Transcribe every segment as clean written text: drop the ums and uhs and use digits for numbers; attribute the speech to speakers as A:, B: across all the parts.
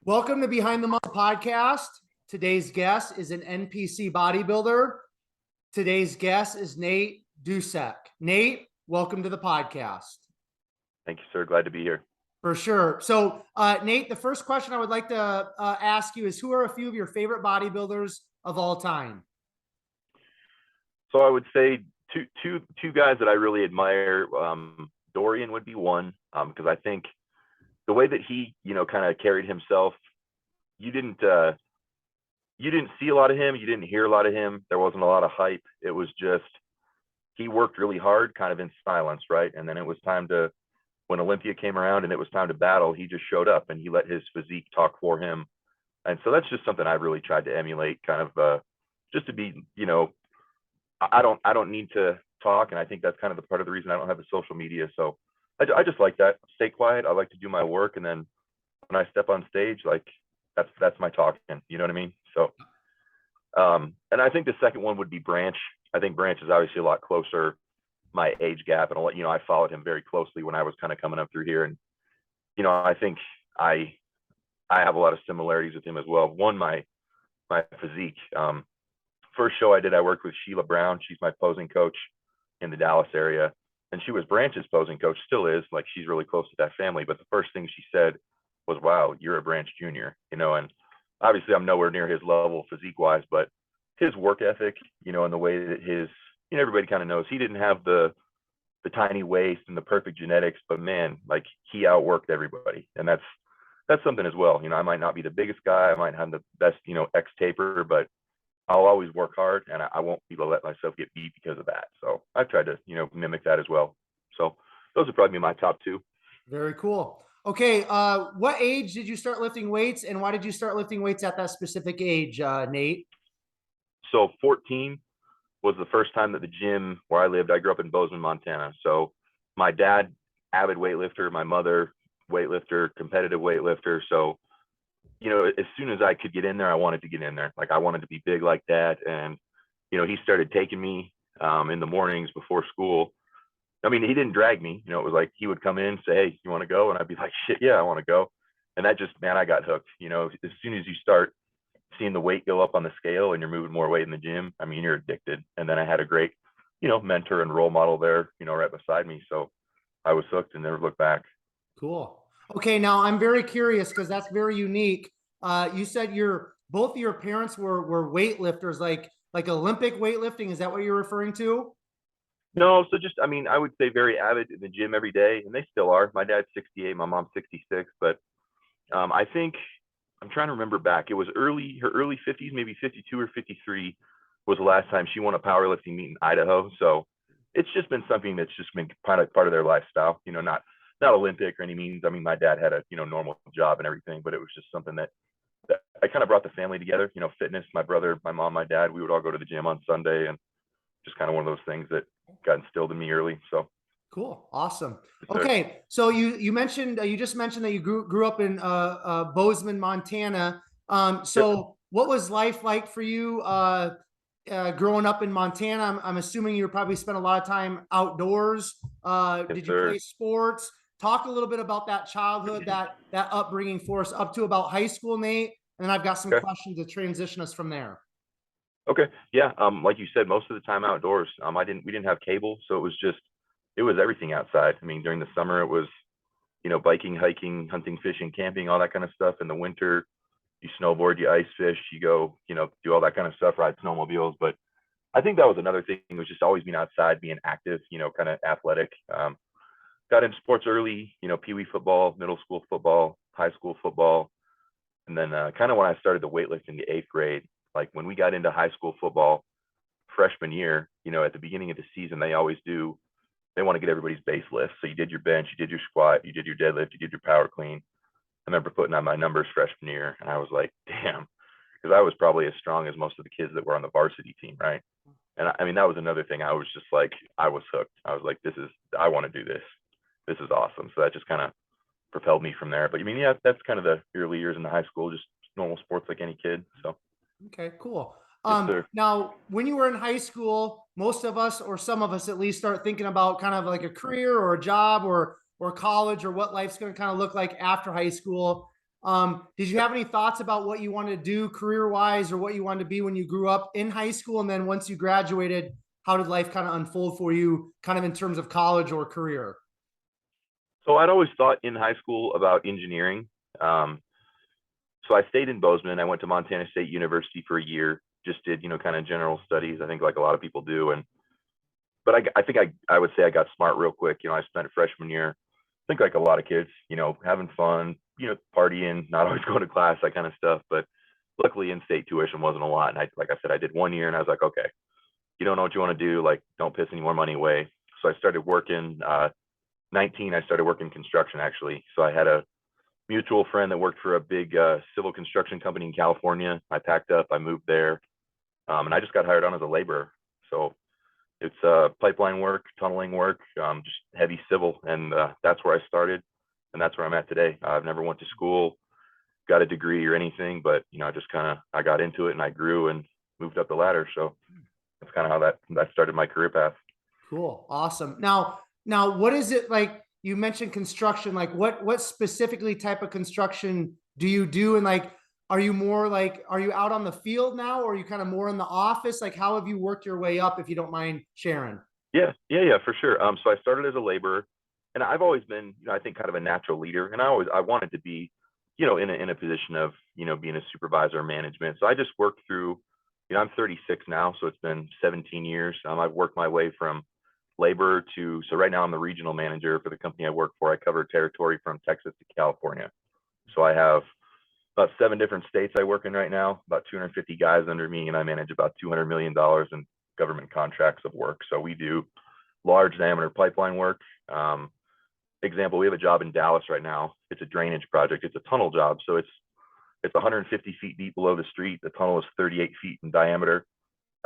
A: Welcome to Behind the Muscle Podcast. Today's guest is an NPC bodybuilder. Today's guest is Nate Dusek. Nate, welcome to the podcast.
B: Thank you, sir. Glad to be here.
A: For sure. So, Nate, the first question I would like to ask you is, who are a few of your favorite bodybuilders of all time?
B: So I would say two guys that I really admire. Dorian would be one, because I think the way that he, kind of carried himself, you didn't see a lot of him. You didn't hear a lot of him. There wasn't a lot of hype. It was just, he worked really hard, kind of in silence, right? And then it was time to, when Olympia came around and it was time to battle, he just showed up and he let his physique talk for him. And so that's just something I really tried to emulate, kind of, just to be, I don't need to talk. And I think that's kind of the part of the reason I don't have the social media. So I just like that. Stay quiet. I like to do my work. And then when I step on stage, like that's my talking, you know what I mean? So, and I think the second one would be Branch. I think Branch is obviously a lot closer, my age gap. And I followed him very closely when I was kind of coming up through here. And, I think I have a lot of similarities with him as well. One, my physique. First show I did, I worked with Sheila Brown. She's my posing coach in the Dallas area. And she was Branch's posing coach, still is, like she's really close to that family. But the first thing she said was, "Wow, you're a Branch Jr." And obviously I'm nowhere near his level physique wise, but his work ethic, and the way that his, everybody kind of knows he didn't have the tiny waist and the perfect genetics, but man, like he outworked everybody. And that's something as well. I might not be the biggest guy, I might have the best, X taper, but I'll always work hard and I won't be able to let myself get beat because of that. So I've tried to, mimic that as well. So those would probably be my top two.
A: Very cool. Okay. What age did you start lifting weights, and why did you start lifting weights at that specific age, Nate?
B: So 14 was the first time that the gym where I lived, I grew up in Bozeman, Montana. So my dad, avid weightlifter, my mother, weightlifter, competitive weightlifter. So as soon as I could get in there, I wanted to get in there. Like I wanted to be big like that. And, he started taking me in the mornings before school. I mean, he didn't drag me, it was like, he would come in, say, "Hey, you want to go?" And I'd be like, "Shit, yeah, I want to go." And that just, man, I got hooked. As soon as you start seeing the weight go up on the scale and you're moving more weight in the gym, I mean, you're addicted. And then I had a great, mentor and role model there, right beside me. So I was hooked and never looked back.
A: Cool. Okay. Now I'm very curious because that's very unique. You said both of your parents were weightlifters, like Olympic weightlifting. Is that what you're referring to?
B: No, so just, I would say very avid in the gym every day, and they still are. My dad's 68, my mom's 66, but I think, I'm trying to remember back, it was her early 50s, maybe 52 or 53 was the last time she won a powerlifting meet in Idaho. So it's just been something that's just been part of their lifestyle, not Olympic or any means. I mean, my dad had a, normal job and everything, but it was just something that I kind of brought the family together, fitness, my brother, my mom, my dad, we would all go to the gym on Sunday, and just kind of one of those things that got instilled in me early. So
A: cool. Awesome. Okay. So you mentioned, you just mentioned that you grew up in Bozeman, Montana. So what was life like for you growing up in Montana? I'm assuming you probably spent a lot of time outdoors. Did you play sports? Talk a little bit about that childhood, that upbringing for us up to about high school, Nate. And then I've got some questions to transition us from there.
B: Okay. Yeah. Like you said, most of the time outdoors. We didn't have cable, so it was everything outside. I mean, during the summer it was, biking, hiking, hunting, fishing, camping, all that kind of stuff. In the winter, you snowboard, you ice fish, you go, do all that kind of stuff, ride snowmobiles. But I think that was another thing, was just always being outside, being active, kind of athletic. Got into sports early, pee-wee football, middle school football, high school football. And then kind of when I started the weightlifting, the 8th grade, like when we got into high school football freshman year, at the beginning of the season, they always do, they want to get everybody's base lift. So you did your bench, you did your squat, you did your deadlift, you did your power clean. I remember putting on my numbers freshman year, and I was like, damn, because I was probably as strong as most of the kids that were on the varsity team, right? And I mean, that was another thing. I was just like, I was hooked. I was like, I want to do this. This is awesome. So that just kind of propelled me from there. But I mean, yeah, that's kind of the early years in the high school, just normal sports like any kid. So
A: okay, cool.
B: Yes,
A: now, when you were in high school, most of us, or some of us at least, start thinking about kind of like a career or a job or college, or what life's going to kind of look like after high school. Did you have any thoughts about what you wanted to do career-wise or what you wanted to be when you grew up in high school? And then once you graduated, how did life kind of unfold for you kind of in terms of college or career?
B: So I'd always thought in high school about engineering. So I stayed in Bozeman. I went to Montana State University for a year, just did, kind of general studies, I think like a lot of people do. But I think I would say I got smart real quick. I spent a freshman year, I think like a lot of kids, having fun, partying, not always going to class, that kind of stuff. But luckily in-state tuition wasn't a lot. And like I said, I did 1 year and I was like, okay, you don't know what you want to do, like don't piss any more money away. So I started working, 19, I started working construction actually. So I had a mutual friend that worked for a big civil construction company in California. I packed up, I moved there, and I just got hired on as a laborer. So it's pipeline work, tunneling work, just heavy civil, and that's where I started, and that's where I'm at today. I've never went to school, got a degree or anything, but I just I got into it and I grew and moved up the ladder. So that's kind of how that started my career path.
A: Cool, awesome. Now, what is it like? You mentioned construction. Like, what specifically type of construction do you do? And like, are you out on the field now, or are you kind of more in the office? Like, how have you worked your way up, if you don't mind sharing?
B: Yeah, for sure. So I started as a laborer, and I've always been, I think, kind of a natural leader, and I wanted to be, in a position of, being a supervisor or management. So I just worked through, I'm 36 now, so it's been 17 years. I've worked my way from labor so right now I'm the regional manager for the company I work for. I cover territory from Texas to California. So I have about 7 different states I work in right now, about 250 guys under me, and I manage about $200 million in government contracts of work. So we do large diameter pipeline work. Example, we have a job in Dallas right now. It's a drainage project. It's a tunnel job. So it's 150 feet deep below the street. The tunnel is 38 feet in diameter.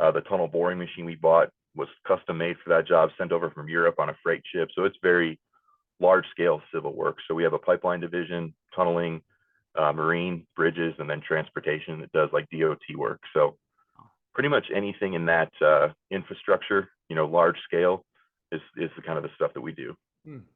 B: The tunnel boring machine we bought was custom made for that job, sent over from Europe on a freight ship. So it's very large scale civil work. So we have a pipeline division, tunneling, marine, bridges, and then transportation that does like DOT work. So pretty much anything in that infrastructure, large scale is the kind of the stuff that we do.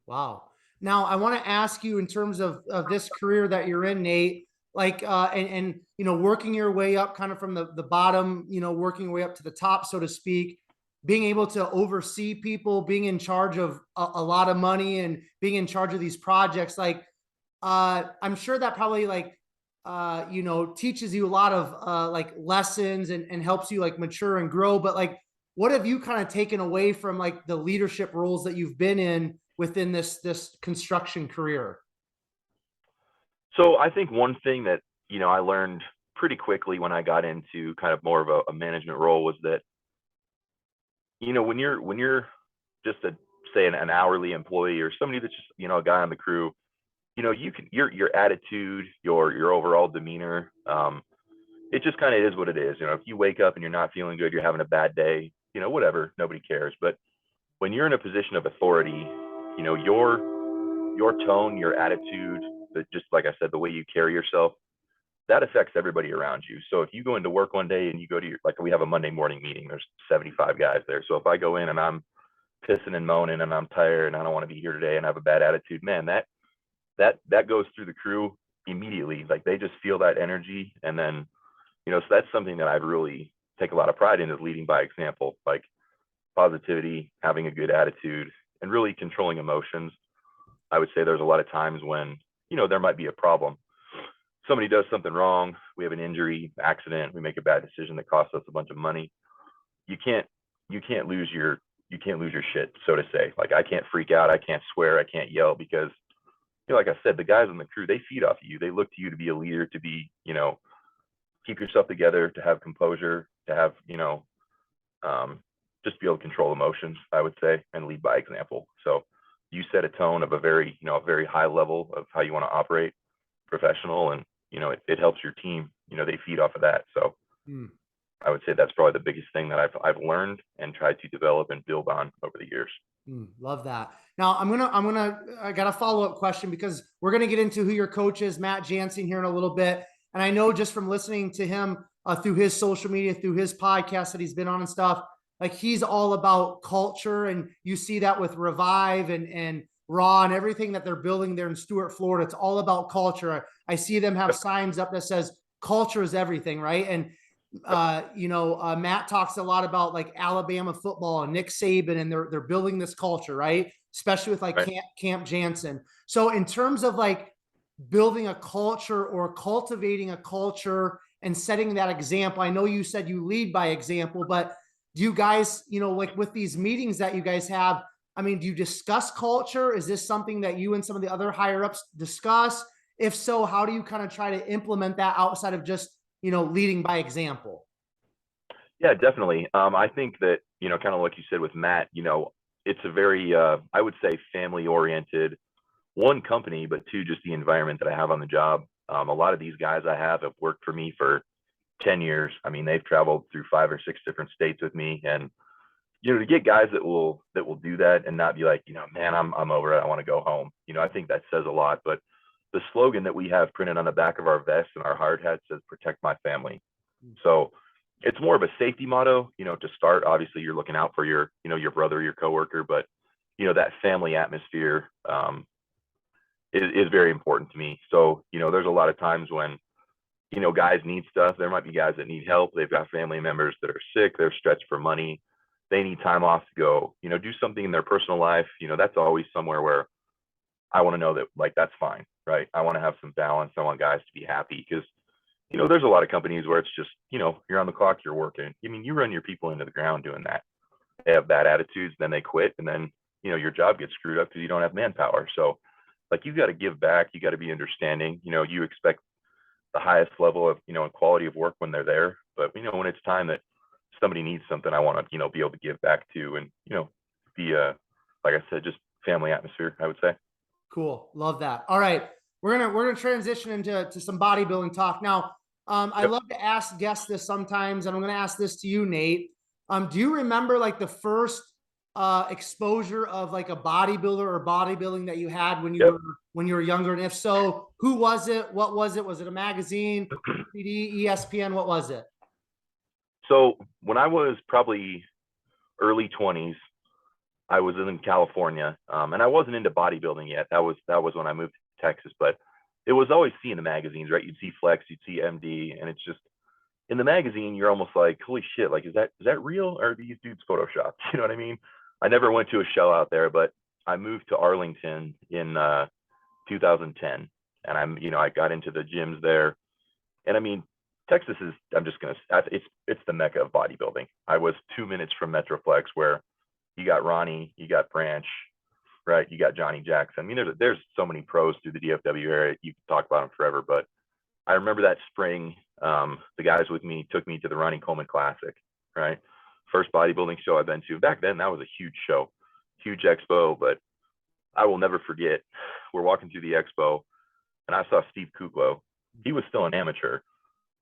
A: Wow. Now I want to ask you in terms of this career that you're in, Nate, like, and working your way up kind of from the bottom, working your way up to the top, so to speak, being able to oversee people, being in charge of a lot of money and being in charge of these projects. Like, I'm sure that probably teaches you a lot of like lessons and helps you like mature and grow. But like, what have you kind of taken away from like the leadership roles that you've been in within this construction career?
B: So I think one thing that, I learned pretty quickly when I got into kind of more of a management role was that, when you're just say an hourly employee or somebody that's just, a guy on the crew, your attitude, your overall demeanor, it just kind of is what it is. If you wake up and you're not feeling good, you're having a bad day, whatever, nobody cares. But when you're in a position of authority, your tone, your attitude, just like I said, the way you carry yourself, that affects everybody around you. So if you go into work one day and you go to we have a Monday morning meeting, there's 75 guys there. So if I go in and I'm pissing and moaning and I'm tired and I don't want to be here today and I have a bad attitude, man, that goes through the crew immediately. Like they just feel that energy. And then, so that's something that I really take a lot of pride in, is leading by example, like positivity, having a good attitude, and really controlling emotions. I would say there's a lot of times when, there might be a problem. Somebody does something wrong, we have an injury, accident, we make a bad decision that costs us a bunch of money. You can't lose your shit, so to say. Like I can't freak out, I can't swear, I can't yell, because like I said, the guys on the crew, they feed off of you. They look to you to be a leader, to be, keep yourself together, to have composure, to have, just be able to control emotions, I would say, and lead by example. So you set a tone of a very high level of how you want to operate, professional, and it helps your team. They feed off of that. So I would say that's probably the biggest thing that I've learned and tried to develop and build on over the years.
A: Love that. Now I got a follow-up question, because we're going to get into who your coach is, Matt Jansen, here in a little bit. And I know just from listening to him through his social media, through his podcast that he's been on and stuff, like he's all about culture, and you see that with Revive and Raw and everything that they're building there in Stuart, Florida. It's all about culture. I see them have signs up that says culture is everything, right? And Matt talks a lot about like Alabama football and Nick Saban, and they're building this culture, right? Especially with like Camp Jansen. So in terms of like building a culture or cultivating a culture and setting that example, I know you said you lead by example, but do you guys, like with these meetings that you guys have, I mean, do you discuss culture? Is this something that you and some of the other higher ups discuss? If so, how do you kind of try to implement that outside of just, leading by example?
B: Yeah, definitely. I think that, kind of like you said with Matt, it's a very, I would say, family oriented, one, company, but two, just the environment that I have on the job. A lot of these guys I have worked for me for 10 years. I mean, they've traveled through 5 or 6 different states with me. And, to get guys that will do that and not be like, man, I'm over it, I want to go home. I think that says a lot. But the slogan that we have printed on the back of our vest and our hard hat says "Protect my family." So it's more of a safety motto. To start, obviously you're looking out for your brother, your coworker, but that family atmosphere is very important to me. So there's a lot of times when guys need stuff. There might be guys that need help. They've got family members that are sick. They're stretched for money. They need time off to go, do something in their personal life. That's always somewhere where I want to know that, like, that's fine, right? I want to have some balance. I want guys to be happy because, there's a lot of companies where it's just, you're on the clock, you're working. I mean, you run your people into the ground doing that. They have bad attitudes, then they quit, and then, your job gets screwed up because you don't have manpower. So, like, you got to give back. You got to be understanding. You expect the highest level of, and quality of work when they're there. But, when it's time that somebody needs something, I want to, be able to give back to, and, be like I said, just family atmosphere, I would say.
A: Cool. Love that. All right. We're gonna transition into some bodybuilding talk. Now, I love to ask guests this sometimes, and I'm gonna ask this to you, Nate. Do you remember like the first exposure of like a bodybuilder or bodybuilding that you had when you were younger? And if so, who was it? What was it? Was it a magazine, DVD, ESPN? What was it?
B: So when I was probably early 20s, I was in California, and I wasn't into bodybuilding yet. That was when I moved to Texas. But it was always seeing the magazines, right? You'd see Flex, you'd see MD, and it's just in the magazine, you're almost like, holy shit, like, is that real, or are these dudes photoshopped? You know what I mean? I never went to a show out there, but I moved to Arlington in 2010, and I got into the gyms there, and I mean, Texas is, it's the mecca of bodybuilding. I was 2 minutes from Metroflex, where you got Ronnie, you got Branch, right? You got Johnny Jackson. I mean, there's so many pros through the DFW area. You can talk about them forever, but I remember that spring, the guys with me took me to the Ronnie Coleman Classic, right? First bodybuilding show I've been to. Back then, that was a huge show, huge expo, but I will never forget. We're walking through the expo, and I saw Steve Kuklo. He was still an amateur,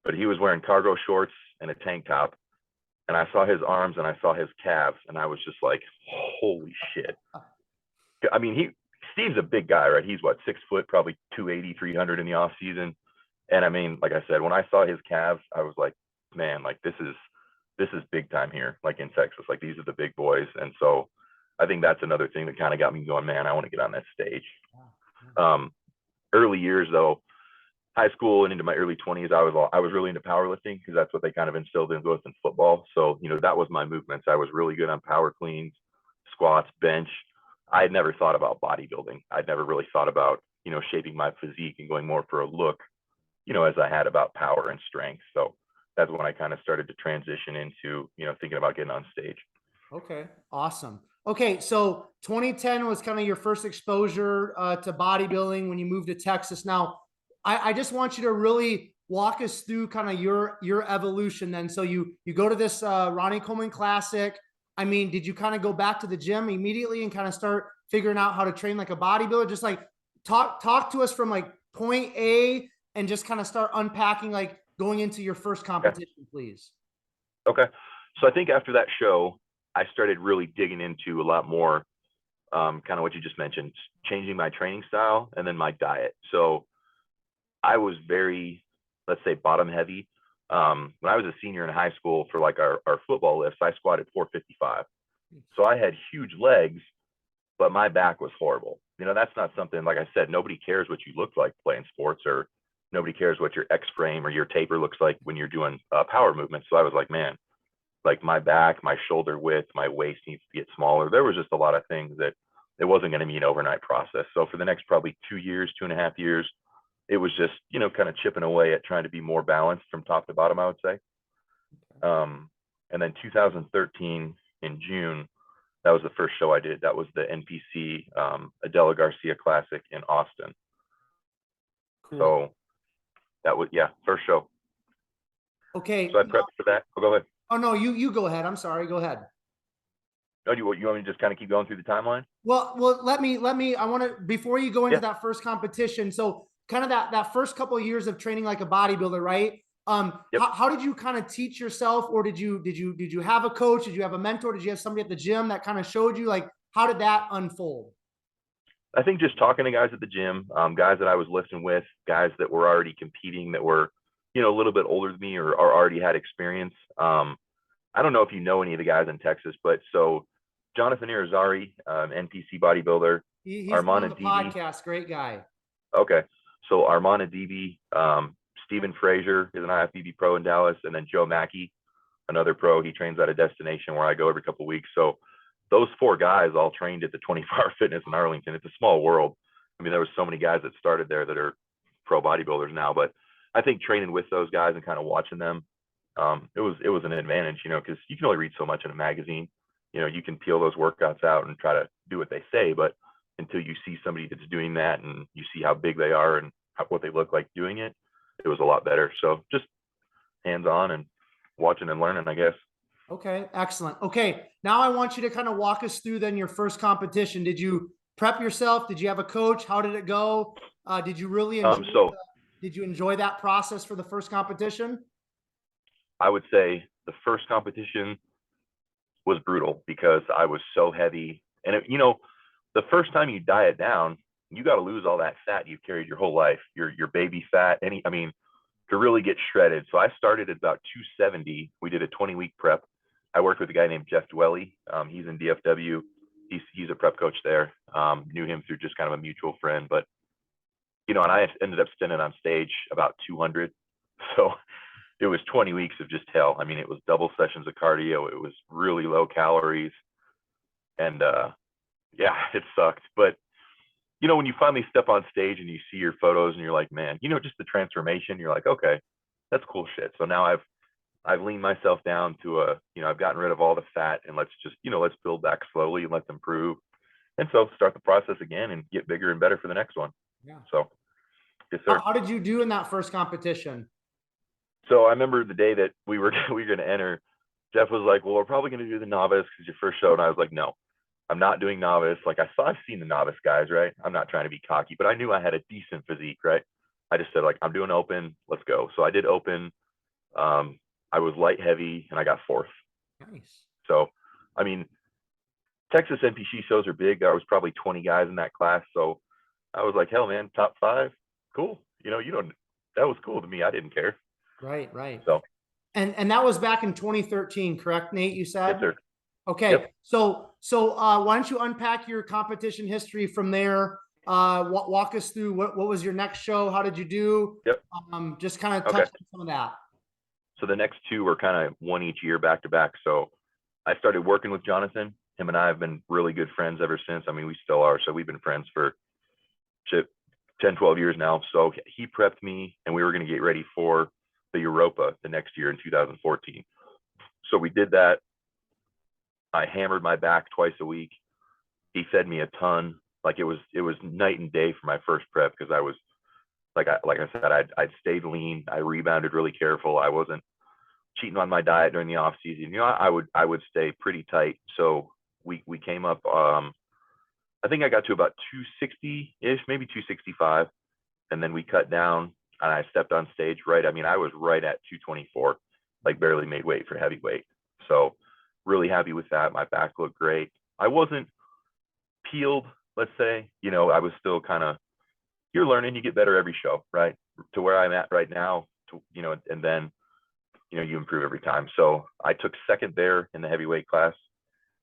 B: but he was wearing cargo shorts and a tank top. And I saw his arms and I saw his calves, and I was just like, holy shit. I mean, Steve's a big guy, right? He's what, 6 foot, probably 280, 300 in the off season. And I mean, like I said, when I saw his calves, I was like, man, like this is big time here, like in Texas. Like, these are the big boys. And so I think that's another thing that kind of got me going, man, I want to get on that stage. Early years though, high school and into my early 20s, I was really into powerlifting because that's what they kind of instilled into us in football. So, that was my movements. I was really good on power cleans, squats, bench. I had never thought about bodybuilding. I'd never really thought about, shaping my physique and going more for a look, as I had about power and strength. So that's when I kind of started to transition into, thinking about getting on stage.
A: Okay. Awesome. Okay. So 2010 was kind of your first exposure to bodybuilding when you moved to Texas. Now, I just want you to really walk us through kind of your evolution then. So you go to this Ronnie Coleman Classic. I mean, did you kind of go back to the gym immediately and kind of start figuring out how to train like a bodybuilder? Just like talk to us from like point A and just kind of start unpacking, like going into your first competition, please.
B: Okay. So I think after that show, I started really digging into a lot more, kind of what you just mentioned, changing my training style and then my diet. So I was very, let's say, bottom heavy. When I was a senior in high school for like our football lifts, I squatted 455. So I had huge legs, but my back was horrible. that's not something, like I said, nobody cares what you look like playing sports, or nobody cares what your X frame or your taper looks like when you're doing power movements. So I was like, man, like my back, my shoulder width, my waist needs to get smaller. There was just a lot of things that it wasn't going to be an overnight process. So for the next probably 2 years, 2.5 years, it was just, kind of chipping away at trying to be more balanced from top to bottom, I would say. And then 2013 in June, that was the first show I did. That was the NPC Adela Garcia Classic in Austin.
A: Cool.
B: So that was, first show.
A: Okay.
B: So I prepped for that. Oh, go ahead.
A: Oh no, you go ahead. I'm sorry. Go ahead.
B: Oh, you want me to just kind of keep going through the timeline?
A: Well, let me, I want to, before you go into that first competition. So kind of that first couple of years of training like a bodybuilder, right? How did you kind of teach yourself, or did you have a coach? Did you have a mentor? Did you have somebody at the gym that kind of showed you, like, how did that unfold?
B: I think just talking to guys at the gym, guys that I was lifting with, guys that were already competing, that were, a little bit older than me, or already had experience. I don't know if you know any of the guys in Texas, but so Jonathan Irizarry, NPC Bodybuilder,
A: He's
B: Armand
A: on the
B: Adibi.
A: podcast. Great guy.
B: Okay. So Armand Adibi, Stephen Frazier is an IFBB Pro in Dallas, and then Joe Mackey, another pro. He trains at a destination where I go every couple of weeks. So those 4 guys all trained at the 24-hour fitness in Arlington. It's a small world. I mean, there was so many guys that started there that are pro bodybuilders now, but I think training with those guys and kind of watching them, it was an advantage, because you can only read so much in a magazine. You can peel those workouts out and try to do what they say, but until you see somebody that's doing that and you see how big they are and what they look like doing it, it was a lot better. So just hands-on and watching and learning, I guess.
A: Okay, excellent. Okay, now I want you to kind of walk us through then your first competition. Did you prep yourself? Did you have a coach? How did it go? Did you really enjoy did you enjoy that process for the first competition?
B: I would say the first competition was brutal because I was so heavy. And, the first time you diet down, you got to lose all that fat you've carried your whole life, your baby fat, to really get shredded. So I started at about 270. We did a 20-week prep. I worked with a guy named Jeff Dwelly. He's in DFW. He's a prep coach there. Knew him through just kind of a mutual friend, but and I ended up standing on stage about 200. So it was 20 weeks of just hell. It was double sessions of cardio. It was really low calories, and it sucked. But when you finally step on stage and you see your photos and you're like, man, just the transformation, you're like, okay, that's cool shit. So now I've leaned myself down to I've gotten rid of all the fat, and let's just, let's build back slowly and let's improve. And so start the process again and get bigger and better for the next one.
A: Yeah.
B: So, yes, sir.
A: How did you do in that first competition?
B: So I remember the day that we were going to enter, Jeff was like, well, we're probably going to do the novice because your first show. And I was like, no, I'm not doing novice. Like I've seen the novice guys, right? I'm not trying to be cocky, but I knew I had a decent physique, right? I just said, like, I'm doing open, let's go. So I did open. I was light heavy and I got 4th.
A: Nice.
B: So, Texas NPC shows are big. There was probably 20 guys in that class. So I was like, hell, man, top 5. Cool. That was cool to me. I didn't care.
A: Right.
B: So,
A: and that was back in 2013, correct, Nate? You said?
B: yes, sir.
A: Okay.
B: Yep.
A: So why don't you unpack your competition history from there? Walk us through what was your next show? How did you do?
B: Yep.
A: Just kind of touch on some of that.
B: So the next 2 were kind of one each year back to back. So I started working with Jonathan. Him and I have been really good friends ever since. We still are. So we've been friends for 10, 12 years now. So he prepped me and we were going to get ready for the Europa the next year in 2014. So we did that. I hammered my back twice a week. He fed me a ton. Like it was night and day for my first prep because I was like I said, I'd stayed lean. I rebounded really careful. I wasn't cheating on my diet during the off season. I would stay pretty tight. So we came up. I think I got to about 260-ish, maybe 265, and then we cut down. And I stepped on stage right. I was right at 224, like barely made weight for heavyweight. So really happy with that. My back looked great. I wasn't peeled, let's say. I was still kind of, you're learning, you get better every show, right? To where I'm at right now, and then, you improve every time. So I took 2nd there in the heavyweight class.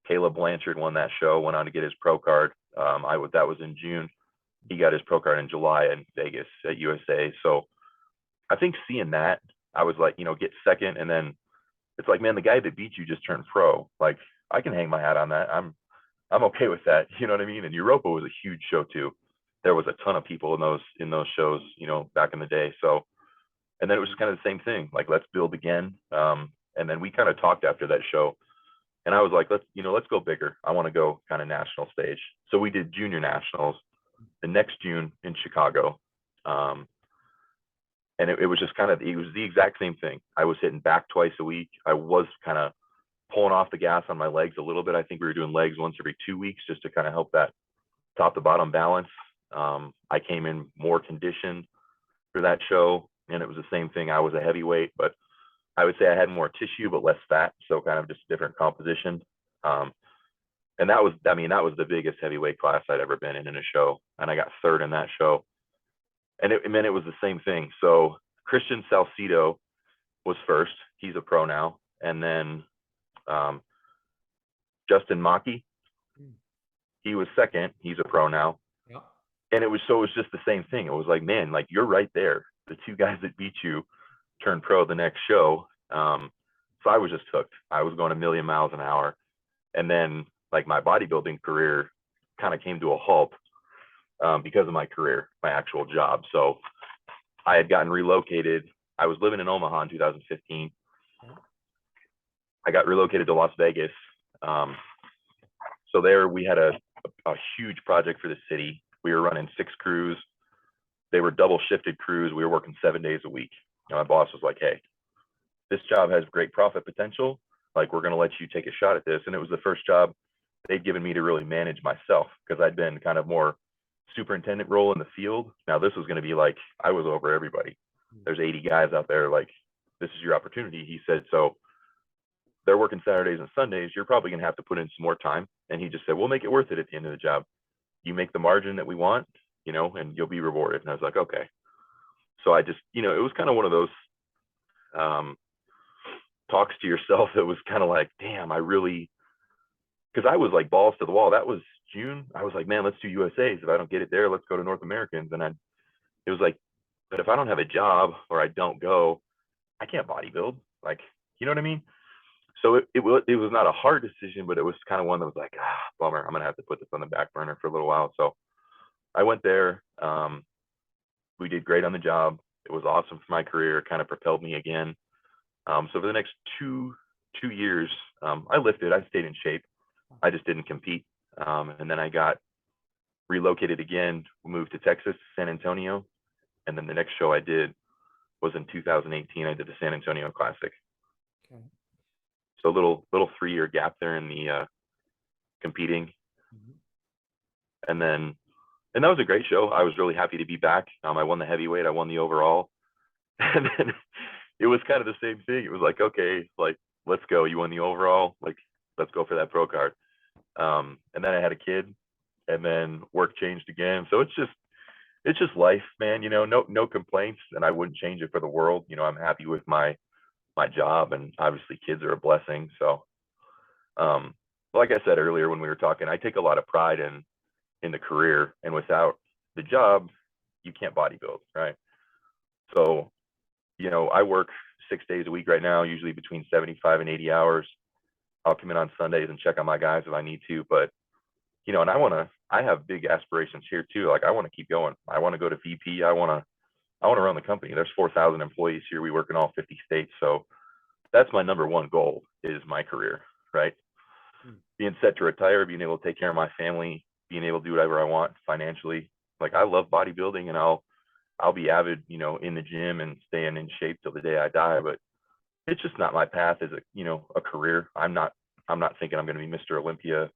B: Caleb Blanchard won that show, went on to get his pro card. That was in June. He got his pro card in July in Vegas at USA. So I think seeing that, I was like, get second, and then it's like, man, the guy that beat you just turned pro. Like, I can hang my hat on that. I'm okay with that. You know what I mean? And Europa was a huge show too. There was a ton of people in those shows, back in the day. So, and then it was just kind of the same thing. Like, let's build again. And then we kind of talked after that show, and I was like, let's go bigger. I want to go kind of national stage. So we did junior nationals the next June in Chicago. And it was just it was the exact same thing. I was hitting back twice a week. I was kind of pulling off the gas on my legs a little bit. I think we were doing legs once every 2 weeks just to kind of help that top to bottom balance. I came in more conditioned for that show, and it was the same thing. I was a heavyweight, but I would say I had more tissue but less fat, so kind of just different composition. And that was the biggest heavyweight class I'd ever been in a show, and I got third in that show. And it was the same thing. So Christian Salcido was first. He's a pro now. And then Justin Maki, he was second. He's a pro now.
A: Yep.
B: And it was just the same thing. It was like, man, like, you're right there. The two guys that beat you turned pro the next show. So I was just hooked. I was going a million miles an hour. And then, like, my bodybuilding career kind of came to a halt because of my career, my actual job. So I had gotten relocated. I was living in Omaha in 2015. I got relocated to Las Vegas. So there we had a huge project for the city. We were running 6 crews. They were double shifted crews. We were working 7 days a week. And my boss was like, hey, this job has great profit potential. Like, we're going to let you take a shot at this. And it was the first job they'd given me to really manage myself, because I'd been kind of more superintendent role in the field. Now this was going to be like, I was over everybody. There's 80 guys out there. Like, this is your opportunity. He said, so they're working Saturdays and Sundays. You're probably going to have to put in some more time. And he just said, we'll make it worth it at the end of the job. You make the margin that we want, and you'll be rewarded. And I was like, okay. So I just, it was kind of one of those talks to yourself that was kind of like, damn, because I was like balls to the wall. That was June. I was like, man, let's do USA's. If I don't get it there, let's go to North Americans. And it was like, but if I don't have a job or I don't go, I can't bodybuild. Like, you know what I mean? So it was not a hard decision, but it was kind of one that was like, bummer. I'm going to have to put this on the back burner for a little while. So I went there. We did great on the job. It was awesome for my career. It kind of propelled me again. So for the next two years, I lifted. I stayed in shape. I just didn't compete. And then I got relocated again, moved to Texas, San Antonio. And then the next show I did was in 2018. I did the San Antonio Classic. Okay. So a little 3-year gap there in the competing. Mm-hmm. And that was a great show. I was really happy to be back. I won the heavyweight. I won the overall. And then it was kind of the same thing. It was like, okay, like, let's go. You won the overall. Like, let's go for that pro card. And then I had a kid, and then work changed again. So it's just life, man. No complaints, and I wouldn't change it for the world. I'm happy with my job, and obviously kids are a blessing. So, like I said earlier when we were talking, I take a lot of pride in the career, and without the job, you can't bodybuild, right? So, I work 6 days a week right now, usually between 75 and 80 hours. I'll come in on Sundays and check on my guys if I need to, but and I have big aspirations here too. Like, I want to keep going. I want to go to VP. I want to run the company. There's 4,000 employees here. We work in all 50 states. So that's my number one goal, is my career, right? Being set to retire, being able to take care of my family, being able to do whatever I want financially. Like, I love bodybuilding, and I'll be avid, in the gym and staying in shape till the day I die, but it's just not my path as a career. I'm not thinking I'm going to be Mr. Olympia.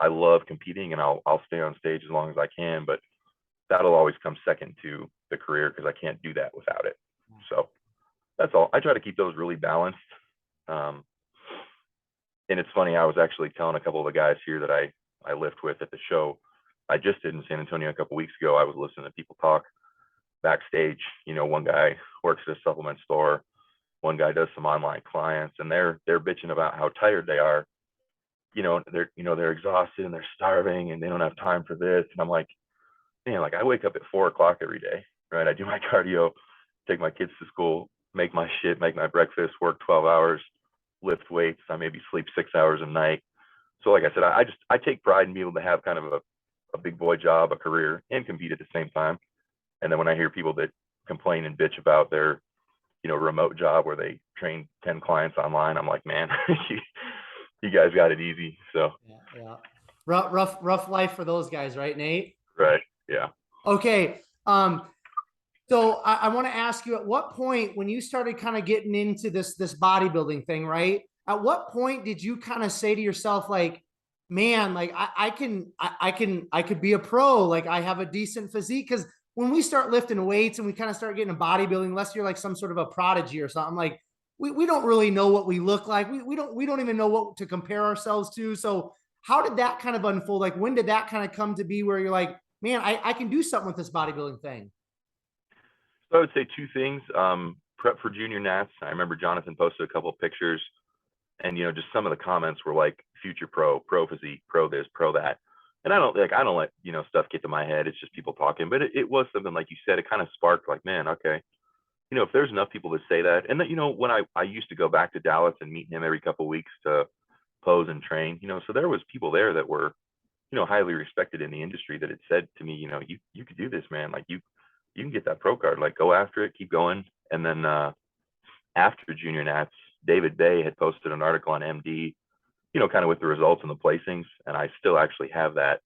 B: I love competing, and I'll stay on stage as long as I can, but that'll always come second to the career, because I can't do that without it. So that's all. I try to keep those really balanced. And it's funny, I was actually telling a couple of the guys here that I lift with at the show I just did in San Antonio a couple of weeks ago. I was listening to people talk backstage. One guy works at a supplement store. One guy does some online clients, and they're bitching about how tired they are they're exhausted and they're starving and they don't have time for this. And I'm like, man, like I wake up at 4 o'clock every day, right? I do my cardio, take my kids to school, make my shit, make my breakfast, work 12 hours, lift weights. I maybe sleep 6 hours a night. So like I said, I take pride in being able to have kind of a big boy job, a career, and compete at the same time. And then when I hear people that complain and bitch about their, remote job where they train 10 clients online, I'm like, man, you guys got it easy. So
A: yeah. Rough life for those guys, right, Nate?
B: right. Yeah.
A: Okay. So I want to ask you, at what point, when you started kind of getting into this bodybuilding thing, right? At what point did you kind of say to yourself, like, man, like I could be a pro, like I have a decent physique? Because when we start lifting weights and we kind of start getting into bodybuilding, unless you're like some sort of a prodigy or something, like we don't really know what we look like. We don't even know what to compare ourselves to. So how did that kind of unfold? Like, when did that kind of come to be where you're like, man, I can do something with this bodybuilding thing?
B: So I would say two things. Prep for junior nats. I remember Jonathan posted a couple of pictures, and just some of the comments were like future pro, pro physique, pro this, pro that. And I don't let stuff get to my head. It's just people talking. But it was something, like you said, it kind of sparked like, man, okay, if there's enough people to say that, and that, when I used to go back to Dallas and meet him every couple of weeks to pose and train, so there was people there that were, highly respected in the industry that had said to me, you could do this, man. Like you can get that pro card, like go after it, keep going. And then after junior nats, David Bay had posted an article on MD, kind of with the results and the placings, and I still actually have that.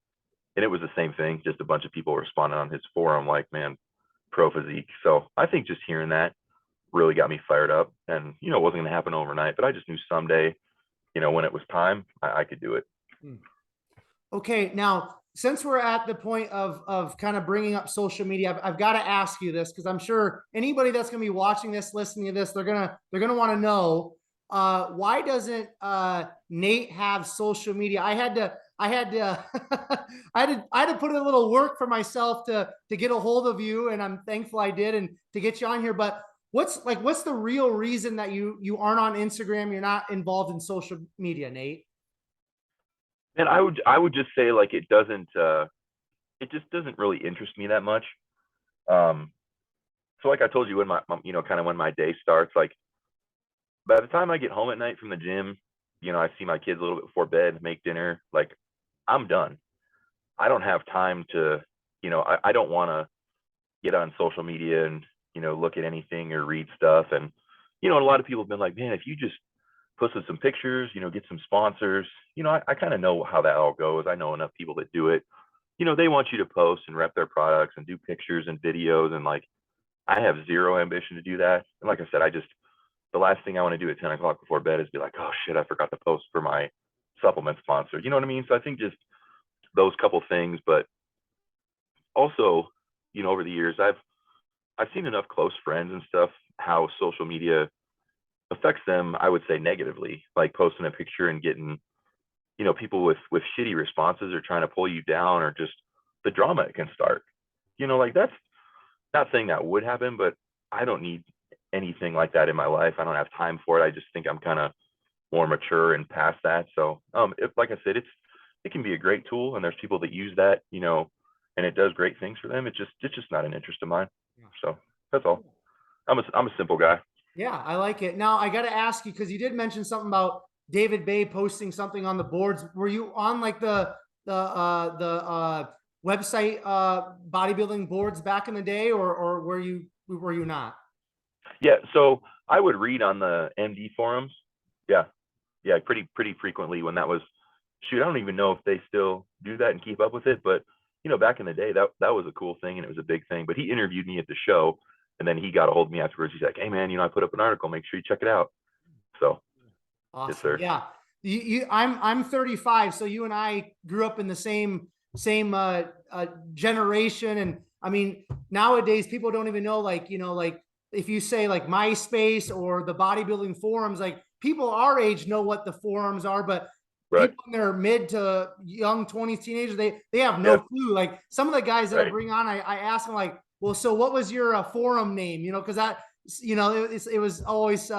B: And it was the same thing, just a bunch of people responding on his forum like, man, pro physique. So I think just hearing that really got me fired up. And it wasn't going to happen overnight, but I just knew someday, when it was time, I could do it.
A: Okay, now since we're at the point of kind of bringing up social media, I've got to ask you this, because I'm sure anybody that's going to be watching this, listening to this, they're gonna want to know, why doesn't Nate have social media? I had to I had to put in a little work for myself to get a hold of you, and I'm thankful I did, and to get you on here. But what's the real reason that you aren't on Instagram? You're not involved in social media, Nate?
B: And I would just say, like, it just doesn't really interest me that much. So like I told you, when my kind of when my day starts, like by the time I get home at night from the gym, I see my kids a little bit before bed, make dinner, like I'm done. I don't have time to, I don't want to get on social media and, look at anything or read stuff. And, and a lot of people have been like, man, if you just posted some pictures, get some sponsors, I kind of know how that all goes. I know enough people that do it. They want you to post and rep their products and do pictures and videos. And like, I have zero ambition to do that. And like I said, the last thing I want to do at 10 o'clock before bed is be like, oh shit, I forgot to post for my supplement sponsor. You know what I mean? So I think just those couple things, but also, over the years, I've seen enough close friends and stuff, how social media affects them, I would say negatively, like posting a picture and getting, people with shitty responses or trying to pull you down, or just the drama it can start. Like, that's not saying that would happen, but I don't need anything like that in my life. I don't have time for it. I just think I'm kind of more mature and past that. So if, like I said, it can be a great tool, and there's people that use that, and it does great things for them. It's just not an interest of mine. So that's all. I'm a simple guy.
A: Yeah, I like it. Now I got to ask you, because you did mention something about David Bay posting something on the boards. Were you on like the website bodybuilding boards back in the day, or were you not?
B: Yeah, so I would read on the MD forums. Yeah, pretty frequently when that was. Shoot, I don't even know if they still do that and keep up with it, but back in the day, that was a cool thing, and it was a big thing. But he interviewed me at the show, and then he got a hold of me afterwards. He's like, hey man, I put up an article, make sure you check it out. So
A: Awesome.
B: yes, sir.
A: Yeah. I'm 35, so you and I grew up in the same generation. And I mean, nowadays people don't even know, like, like if you say like MySpace or the bodybuilding forums, like people our age know what the forums are, but
B: right.
A: People in their mid to young 20s, teenagers, they have no clue. Like some of the guys that I bring on, I ask them like, well, so what was your forum name? Because that, it was always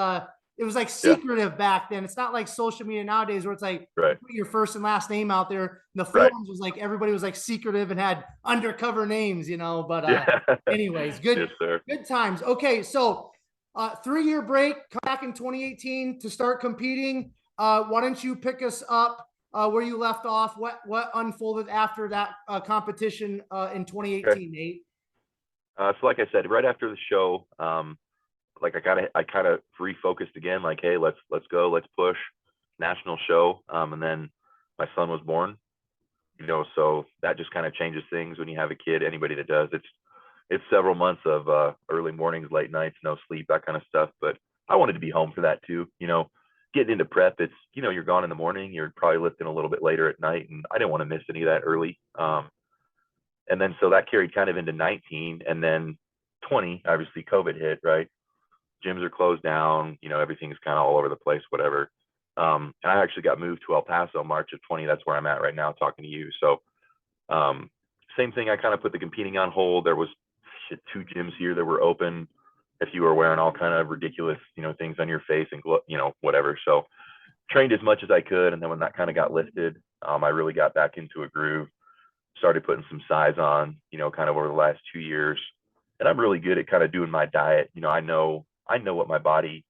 A: it was like
B: Yeah.
A: secretive back then. It's not like social media nowadays where it's like you
B: Right.
A: put your first and last name out there. The
B: Right.
A: forums was like everybody was like secretive and had undercover names, you know. But
B: Yeah.
A: anyways,
B: Yes, sir.
A: good times. Okay, so 3-year break, come back in 2018 to start competing. Why don't you pick us up where you left off? What unfolded after that competition in 2018,
B: Okay.
A: Nate?
B: So like I said, right after the show, like I kind of refocused again, like, hey, let's go, let's push national show. And then my son was born, you know, so that just kind of changes things when you have a kid. Anybody that does, it's several months of early mornings, late nights, no sleep, that kind of stuff. But I wanted to be home for that too, you know. Getting into prep, it's, you know, you're gone in the morning, you're probably lifting a little bit later at night, and I didn't want to miss any of that early. And then so that carried kind of into 19, and then 20, obviously COVID hit, right? Gyms are closed down, you know, everything's kind of all over the place, whatever. And I actually got moved to El Paso March of 20. That's where I'm at right now talking to you. So same thing, I kind of put the competing on hold. There was 2 gyms here that were open if you were wearing all kind of ridiculous, you know, things on your face and, you know, whatever. So trained as much as I could. And then when that kind of got lifted, I really got back into a groove, started putting some size on, you know, kind of over the last 2 years. And I'm really good at kind of doing my diet. You know, I know what my body,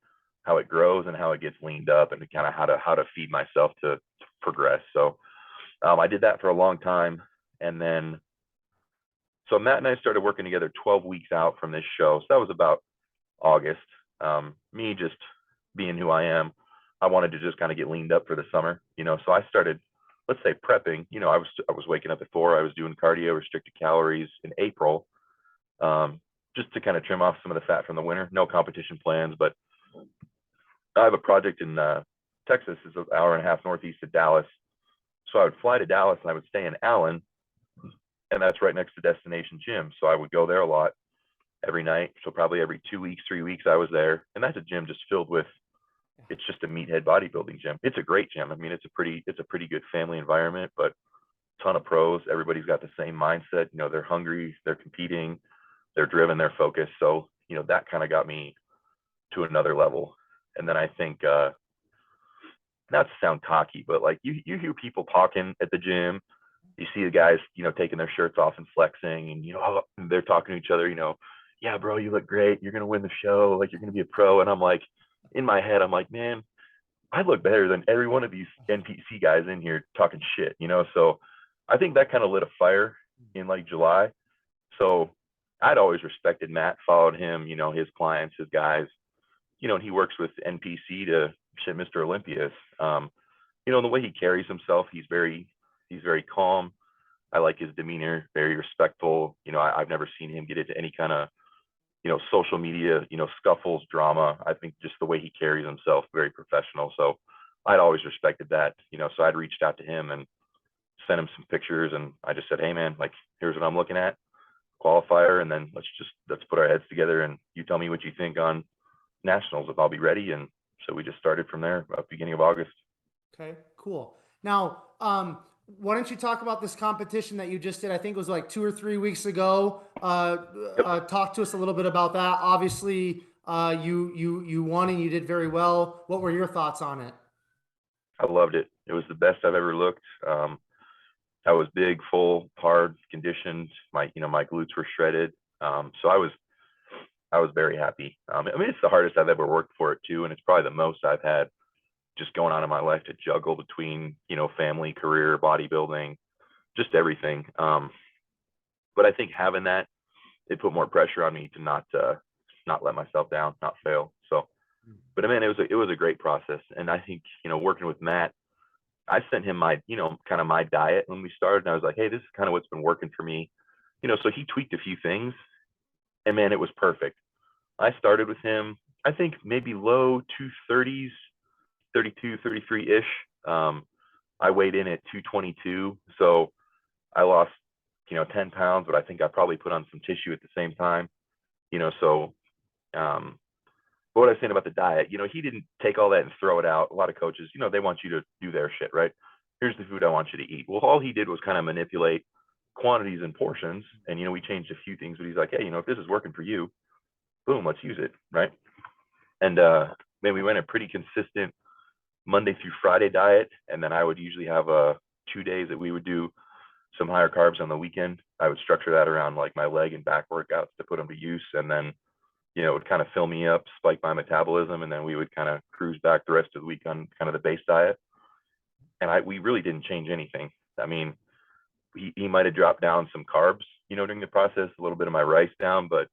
B: how it grows and how it gets leaned up, and kind of how to feed myself to progress. So I did that for a long time. And then, so Matt and I started working together 12 weeks out from this show. So that was about August. Me just being who I am, I wanted to just kind of get leaned up for the summer, you know. So I started, let's say, prepping. You know, I was waking up at 4. I was doing cardio, restricted calories in April, just to kind of trim off some of the fat from the winter. No competition plans, but I have a project in Texas. It's an hour and a half northeast of Dallas. So I would fly to Dallas and I would stay in Allen, and that's right next to Destination Gym. So I would go there a lot every night. So probably every 2 weeks, 3 weeks I was there. And that's a gym just filled with, it's just a meathead bodybuilding gym. It's a great gym. I mean, it's a pretty good family environment, but ton of pros. Everybody's got the same mindset. You know, they're hungry, they're competing, they're driven, they're focused. So, you know, that kind of got me to another level. And then I think, not to sound cocky, but like you hear people talking at the gym, you see the guys, you know, taking their shirts off and flexing, and, you know, they're talking to each other, you know, yeah, bro, you look great. You're going to win the show. Like, you're going to be a pro. And I'm like, in my head, I'm like, man, I look better than every one of these NPC guys in here talking shit, you know? So I think that kind of lit a fire in like July. So I'd always respected Matt, followed him, you know, his clients, his guys, you know, and he works with NPC to shit Mr. Olympias. You know, the way he carries himself, he's very calm. I like his demeanor, very respectful. You know, I've never seen him get into any kind of, you know, social media, you know, scuffles, drama. I think just the way he carries himself, very professional. So I'd always respected that, you know. So I'd reached out to him and sent him some pictures, and I just said, hey man, like, here's what I'm looking at, qualifier, and then let's put our heads together and you tell me what you think on nationals, if I'll be ready. And so we just started from there, beginning of August.
A: Okay, cool. Now, why don't you talk about this competition that you just did? I think it was like 2 or 3 weeks ago. Talk to us a little bit about that. Obviously, you won and you did very well. What were your thoughts on it?
B: I loved it. It was the best I've ever looked. I was big, full, hard, conditioned. My glutes were shredded. So I was very happy. I mean, it's the hardest I've ever worked for it too, and it's probably the most I've had just going on in my life to juggle between, you know, family, career, bodybuilding, just everything. But I think having that, it put more pressure on me to not let myself down, not fail. So, but I mean, it was a great process. And I think, you know, working with Matt, I sent him my, you know, kind of my diet when we started. And I was like, hey, this is kind of what's been working for me. You know, so he tweaked a few things, and man, it was perfect. I started with him, I think maybe low 230s, 32, 33-ish. I weighed in at 222. So I lost, you know, 10 pounds, but I think I probably put on some tissue at the same time, you know. So but what I was saying about the diet, you know, he didn't take all that and throw it out. A lot of coaches, you know, they want you to do their shit, right? Here's the food I want you to eat. Well, all he did was kind of manipulate quantities and portions. And, you know, we changed a few things, but he's like, hey, you know, if this is working for you, boom, let's use it, right? And we went a pretty consistent Monday through Friday diet. And then I would usually have 2 days that we would do some higher carbs on the weekend. I would structure that around like my leg and back workouts to put them to use. And then, it would kind of fill me up, spike my metabolism. And then we would kind of cruise back the rest of the week on kind of the base diet. And we really didn't change anything. I mean, he might have dropped down some carbs, during the process, a little bit of my rice down. But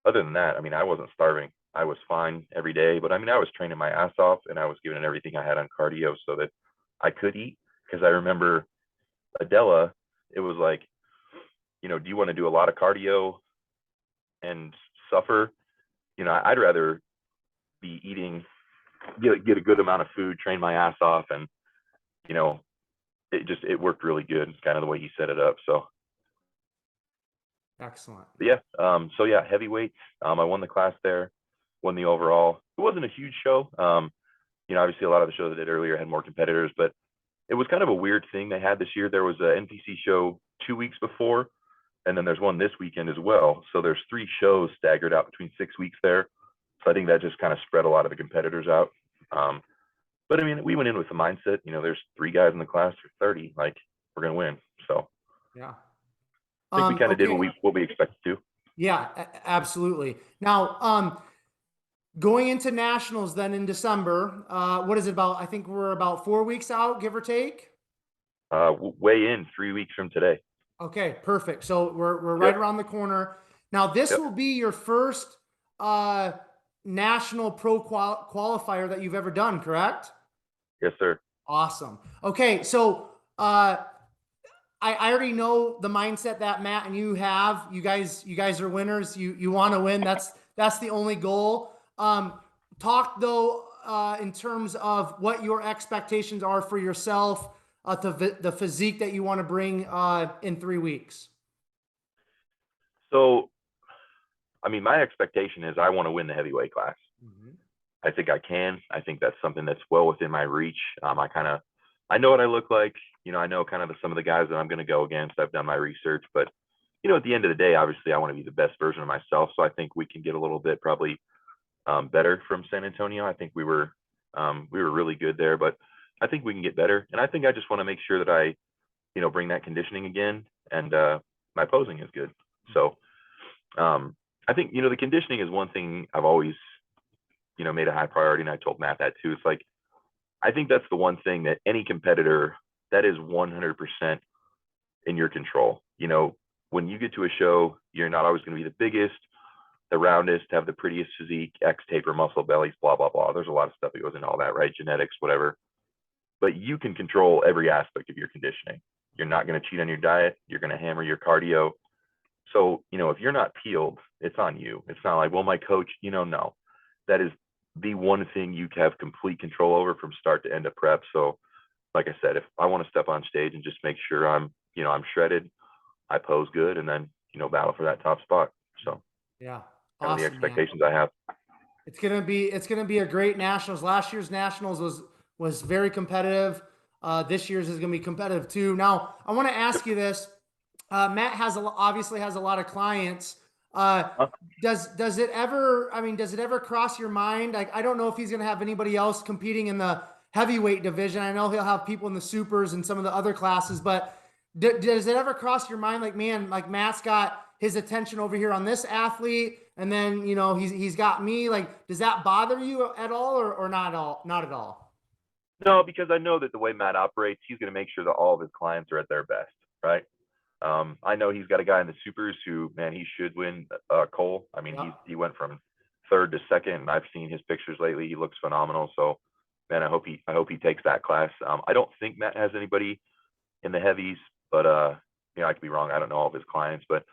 B: other than that, I mean, I wasn't starving. I was fine every day. But I mean, I was training my ass off and I was giving it everything I had on cardio so that I could eat. Because I remember Adela, it was like, do you want to do a lot of cardio and suffer? I'd rather be eating, get a good amount of food, train my ass off. And, it worked really good, kind of the way he set it up. So.
A: Excellent.
B: But yeah. Heavyweight. I won the class there, won the overall. It wasn't a huge show. Obviously a lot of the shows I did earlier had more competitors, but it was kind of a weird thing they had this year. There was a NPC show 2 weeks before, and then there's one this weekend as well. So there's 3 shows staggered out between 6 weeks there. So I think that just kind of spread a lot of the competitors out. But I mean, we went in with the mindset, there's 3 guys in the class for 30, like we're going to win. So
A: yeah,
B: I think we kind of did what we expected to.
A: Yeah, absolutely. Now, going into nationals then in December, what is it about? I think we're about 4 weeks out, give or take.
B: Weigh in 3 weeks from today.
A: Okay, perfect. So we're right around the corner. Now this will be your first national pro qualifier that you've ever done, correct?
B: Yes, sir.
A: Awesome. Okay, so I already know the mindset that Matt and you have. You guys are winners. You want to win. That's the only goal. Talk though in terms of what your expectations are for yourself, the physique that you want to bring in 3 weeks.
B: So, I mean, my expectation is I want to win the heavyweight class. Mm-hmm. I think I can. I think that's something that's well within my reach. I know what I look like. I know kind of some of the guys that I'm going to go against. I've done my research, but at the end of the day, obviously I want to be the best version of myself. So I think we can get a little bit probably better from San Antonio. I think we were really good there, but I think we can get better. And I think I just want to make sure that I, bring that conditioning again, and my posing is good. So I think, the conditioning is one thing I've always, made a high priority. And I told Matt that too. It's like, I think that's the one thing that any competitor, that is 100% in your control. When you get to a show, you're not always going to be the biggest, the roundest, have the prettiest physique, X taper, muscle bellies, blah, blah, blah. There's a lot of stuff that goes into all that, right? Genetics, whatever. But you can control every aspect of your conditioning. You're not going to cheat on your diet. You're going to hammer your cardio. So, if you're not peeled, it's on you. It's not like, well, my coach, no. That is the one thing you have complete control over from start to end of prep. So, like I said, if I want to step on stage and just make sure I'm shredded, I pose good, and then, battle for that top spot. So,
A: yeah,
B: awesome, the expectations man. I have.
A: It's gonna be a great nationals. Last year's nationals was very competitive. This year's is gonna be competitive too. Now, I want to ask you this. Matt obviously has a lot of clients. Does it ever cross your mind? Like, I don't know if he's going to have anybody else competing in the heavyweight division. I know he'll have people in the supers and some of the other classes, but does it ever cross your mind? Like, man, like Matt's got his attention over here on this athlete, and then, he's got me. Like, does that bother you at all or not at all? Not at all.
B: No, because I know that the way Matt operates, he's going to make sure that all of his clients are at their best. Right. I know he's got a guy in the supers who, man, he should win, Cole. I mean, he went from 3rd to 2nd, and I've seen his pictures lately. He looks phenomenal. So, man, I hope he takes that class. I don't think Matt has anybody in the heavies, but I could be wrong. I don't know all of his clients, but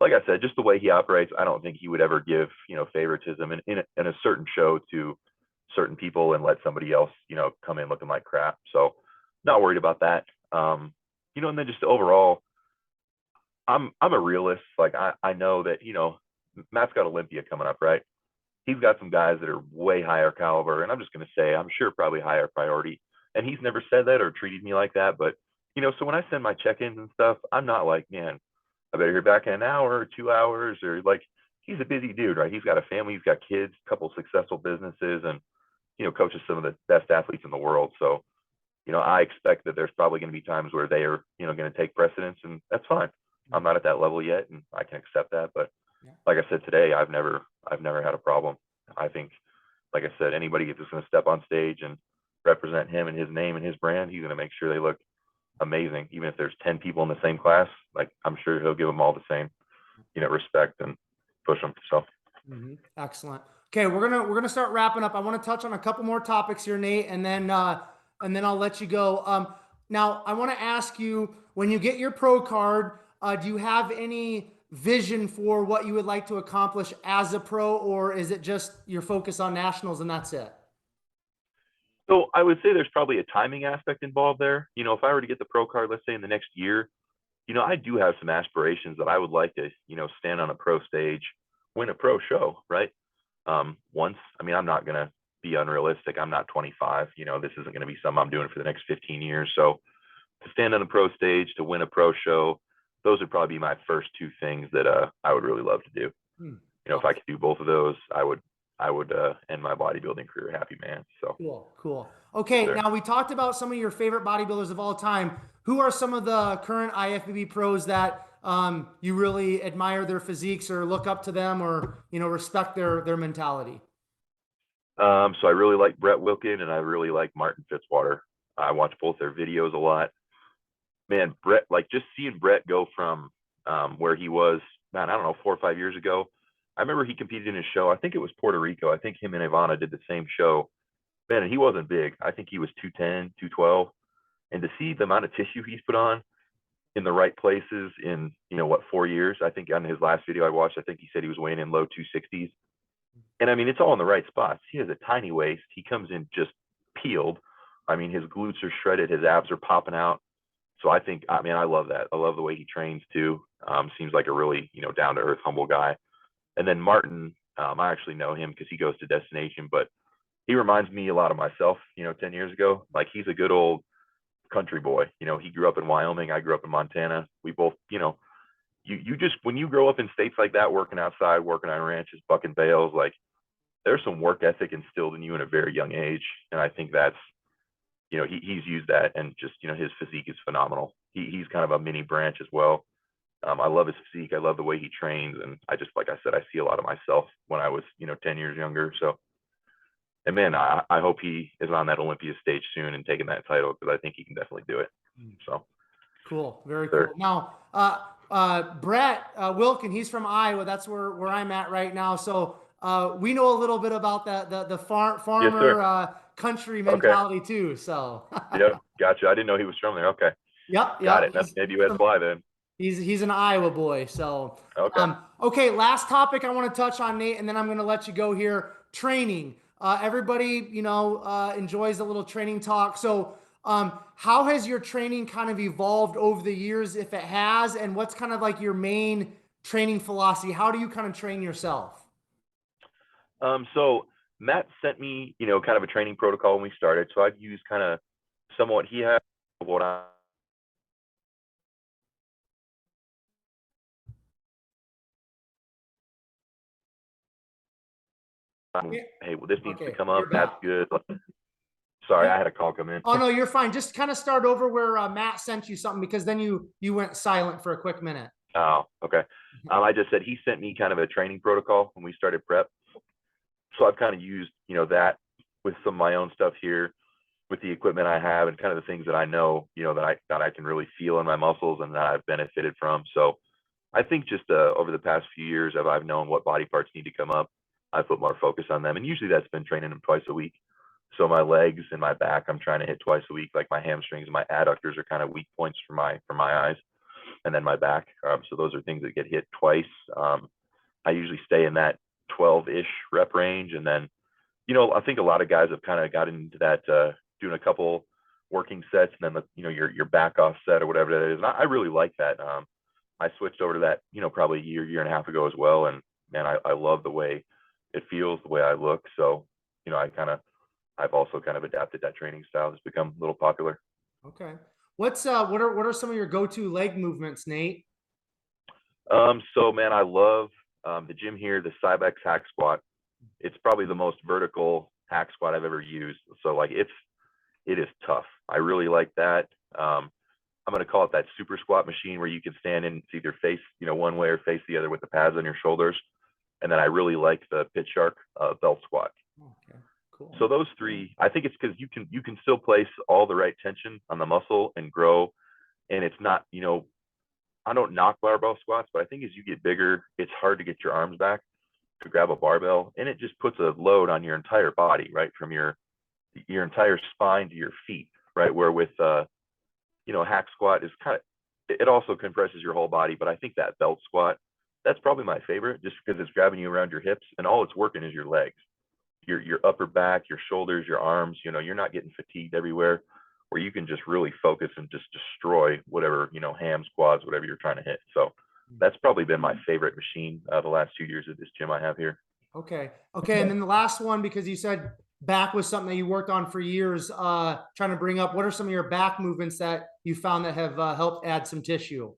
B: like I said, just the way he operates, I don't think he would ever give, favoritism in a certain show to certain people and let somebody else, come in looking like crap. So, not worried about that. And then just overall, I'm a realist. Like, I know that, Matt's got Olympia coming up, right? He's got some guys that are way higher caliber, and I'm just going to say, I'm sure probably higher priority. And he's never said that or treated me like that. But, so when I send my check-ins and stuff, I'm not like, man, I better hear back in an hour or 2 hours, or like, he's a busy dude, right? He's got a family, he's got kids, a couple successful businesses. And, coaches some of the best athletes in the world. So, I expect that there's probably going to be times where they are, going to take precedence, and that's fine. I'm not at that level yet, and I can accept that. But like I said today, I've never had a problem. I think, like I said, anybody that's going to step on stage and represent him and his name and his brand, he's going to make sure they look amazing. Even if there's 10 people in the same class, like, I'm sure he'll give them all the same, respect and push them. So.
A: Excellent. Okay, we're gonna start wrapping up. I want to touch on a couple more topics here, Nate, and then I'll let you go. Now I want to ask you, when you get your pro card, do you have any vision for what you would like to accomplish as a pro, or is it just your focus on nationals and that's it?
B: So I would say there's probably a timing aspect involved there. If I were to get the pro card, let's say in the next year, I do have some aspirations that I would like to, stand on a pro stage, win a pro show, right? Once. I mean, I'm not going to be unrealistic. I'm not 25. This isn't going to be something I'm doing for the next 15 years. So to stand on a pro stage, to win a pro show, those would probably be my first two things that I would really love to do. If I could do both of those, I would end my bodybuilding career a happy man. So
A: cool. Okay,
B: sure.
A: Now we talked about some of your favorite bodybuilders of all time. Who are some of the current IFBB pros that you really admire their physiques, or look up to them, or respect their mentality?
B: So I really like Brett Wilkin, and I really like Martin Fitzwater. I watch both their videos a lot. Man, Brett, like, just seeing Brett go from where he was, man, I don't know, 4 or 5 years ago. I remember he competed in a show. I think it was Puerto Rico. I think him and Ivana did the same show. Man, and he wasn't big. I think he was 210, 212. And to see the amount of tissue he's put on in the right places in, 4 years. I think on his last video I watched, I think he said he was weighing in low 260s. And I mean, it's all in the right spots. He has a tiny waist. He comes in just peeled. I mean, his glutes are shredded. His abs are popping out. So I love that. I love the way he trains too. Seems like a really, down to earth, humble guy. And then Martin, I actually know him because he goes to Destination, but he reminds me a lot of myself, 10 years ago. Like, he's a good old country boy. He grew up in Wyoming. I grew up in Montana. We both, you just, when you grow up in states like that, working outside, working on ranches, bucking bales, like, there's some work ethic instilled in you in a very young age. And I think that's, he's used that, and just, his physique is phenomenal. He's kind of a mini branch as well. I love his physique. I love the way he trains. And I just, like I said, I see a lot of myself when I was, 10 years younger. So, and man, I hope he is on that Olympia stage soon and taking that title, because I think he can definitely do it. So
A: cool. Very cool. Now, Brett Wilkin, he's from Iowa. That's where I'm at right now. So we know a little bit about the farmer country mentality too. So
B: yep, gotcha. I didn't know he was from there. Okay.
A: Yep.
B: Got it. That's maybe that's why then.
A: He's an Iowa boy. So
B: okay.
A: Okay. Last topic I want to touch on, Nate, and then I'm going to let you go here. Training. Everybody, enjoys a little training talk. So how has your training kind of evolved over the years, if it has, and what's kind of like your main training philosophy? How do you kind of train yourself?
B: So Matt sent me, kind of a training protocol when we started. So I've used kind of somewhat he had, what I hey, well, this needs to come up. That's good. Sorry, I had a call come in.
A: Oh no, you're fine. Just kind of start over where Matt sent you something, because then you went silent for a quick minute.
B: Oh, okay. I just said he sent me kind of a training protocol when we started prep. So I've kind of used, that with some of my own stuff here, with the equipment I have, and kind of the things that I know, that I can really feel in my muscles and that I've benefited from. So I think just over the past few years, I've known what body parts need to come up. I put more focus on them, and usually that's been training them twice a week. So my legs and my back, I'm trying to hit twice a week. Like my hamstrings and my adductors are kind of weak points for my eyes, and then my back. So those are things that get hit twice. I usually stay in that 12-ish rep range, and then, I think a lot of guys have kind of gotten into that, doing a couple working sets, and then your back off set or whatever that is. And I really like that. I switched over to that, probably a year and a half ago as well, and man, I love the way it feels, the way I look. So, I've also kind of adapted that training style. It's become a little popular.
A: Okay. What are some of your go-to leg movements, Nate?
B: So man, I love the gym here, the Cybex hack squat. It's probably the most vertical hack squat I've ever used. So like it is tough. I really like that. I'm going to call it that super squat machine where you can stand in, it's either face, one way or face the other with the pads on your shoulders. And then I really like the Pit Shark belt squat.
A: Okay, cool.
B: So those three, I think it's because you can still place all the right tension on the muscle and grow. And it's not, I don't knock barbell squats, but I think as you get bigger, it's hard to get your arms back to grab a barbell, and it just puts a load on your entire body, right, from your entire spine to your feet, right? Where with hack squat is it also compresses your whole body, but I think that belt squat, that's probably my favorite, just because it's grabbing you around your hips, and all it's working is your legs, your upper back, your shoulders, your arms. You're not getting fatigued everywhere, where you can just really focus and just destroy whatever, hams, quads, whatever you're trying to hit. So that's probably been my favorite machine the last 2 years of this gym I have here.
A: Okay. And then the last one, because you said back was something that you worked on for years, trying to bring up, what are some of your back movements that you found that have helped add some tissue?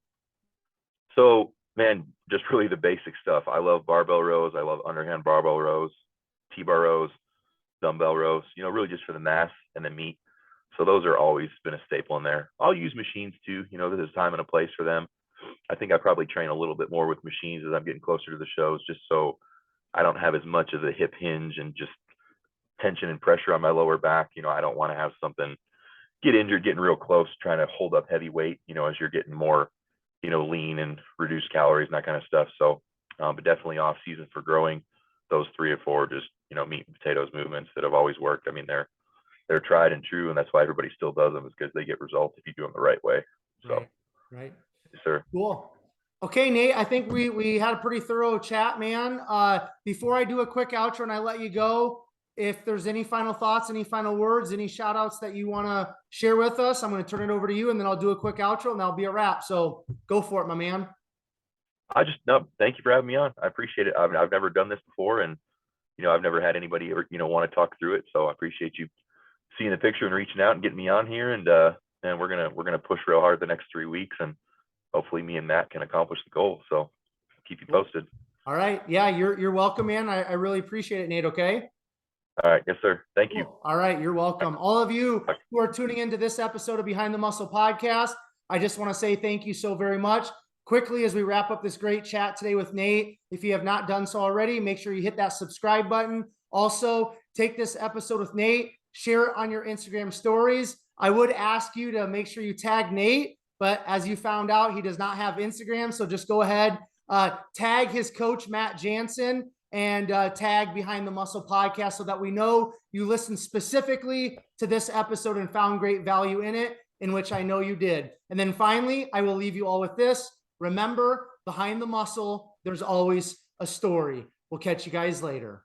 B: So, man, just really the basic stuff. I love barbell rows. I love underhand barbell rows, T-bar rows, dumbbell rows, really just for the mass and the meat. So those are always been a staple in there. I'll use machines too. There's a time and a place for them. I think I probably train a little bit more with machines as I'm getting closer to the shows, just so I don't have as much of a hip hinge and just tension and pressure on my lower back. I don't want to have something get injured, getting real close, trying to hold up heavy weight, as you're getting more, lean and reduce calories and that kind of stuff. So, but definitely off season for growing, those 3 or 4, just, meat and potatoes movements that have always worked. I mean, they're tried and true, and that's why everybody still does them, is because they get results if you do them the right way. So,
A: right.
B: Yes, sir.
A: Cool. Okay, Nate, I think we had a pretty thorough chat, man. Before I do a quick outro and I let you go, if there's any final thoughts, any final words, any shout outs that you want to share with us, I'm going to turn it over to you, and then I'll do a quick outro and that'll be a wrap. So go for it, my man.
B: Thank you for having me on. I appreciate it. I've never done this before, and, I've never had anybody ever, want to talk through it. So I appreciate you seeing the picture and reaching out and getting me on here. And we're going to push real hard the next 3 weeks, and hopefully me and Matt can accomplish the goal. So keep you posted.
A: All right. Yeah, you're welcome, man. I really appreciate it, Nate. Okay.
B: All right. Yes, sir. Thank you.
A: All right. You're welcome. All of you who are tuning into this episode of Behind the Muscle podcast, I just want to say thank you so very much. Quickly, as we wrap up this great chat today with Nate, if you have not done so already, make sure you hit that subscribe button. Also, take this episode with Nate, share it on your Instagram stories. I would ask you to make sure you tag Nate, but as you found out, he does not have Instagram. So just go ahead, tag his coach, Matt Jansen, and tag Behind the Muscle podcast so that we know you listened specifically to this episode and found great value in it, in which I know you did. And then finally, I will leave you all with this. Remember, behind the muscle, there's always a story. We'll catch you guys later.